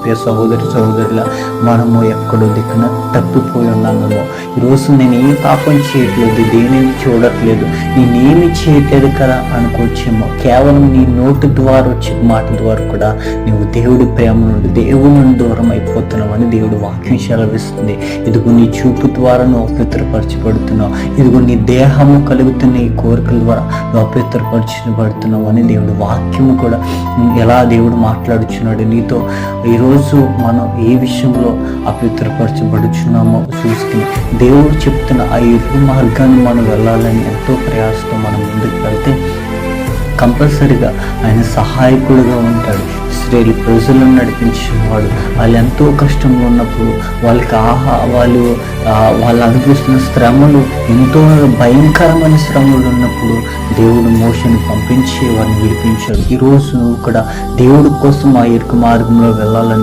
ప్రియ సహోదరి సహోదరుల, మనము ఎక్కడో దిక్కున తప్పిపోయి ఉన్నామేమో. ఈరోజు నేను ఏ పాపం చేయట్లేదు, దేనిని చూడట్లేదు, నేనేమి చేయట్లేదు కదా అనుకోవచ్చేమో. కేవలం నీ నోటి ద్వారా వచ్చే మాట ద్వారా కూడా నువ్వు దేవుడి ప్రేమ నుండి, దేవుడి నుండి దూరం అయిపోతున్నావు అని దేవుడు వాక్యం సెలవిస్తుంది. ఇదిగో నీ చూపు ద్వారా నువ్వు అపవిత్రపరచబడుతున్నావు, ఇదిగో నీ దేహము కలుగుతున్న ఈ కోరికల ద్వారా నువ్వు అపవిత్రపరచబడుతున్నావు అని దేవుడు వాక్యము కూడా ఎలా దేవుడు మాట్లాడుచున్నాడు నీతో. ఈరోజు మనం ఏ విషయంలో అపవిత్రపరచబడుచున్నామో చూసుకుని దేవుడు చెప్తున్న ఆ ఇరుకు మార్గాన్ని మనం వెళ్ళాలని ఎంతో ప్రయాసంతో మనం ముందుకు వెళ్తే కంపల్సరిగా ఆయన సహాయకుడుగా ఉంటాడు. ఇశ్రాయేలు ప్రజలను నడిపించేవాడు. వాళ్ళు ఎంతో కష్టంలో ఉన్నప్పుడు వాళ్ళు అనుభవిస్తున్న శ్రమలు, ఎంతో భయంకరమైన శ్రమలు ఉన్నప్పుడు దేవుడు మోషేని పంపించి వారిని విడిపించాడు. ఈరోజు నువ్వు కూడా దేవుడి కోసం ఆ ఇరుకు మార్గంలో వెళ్ళాలని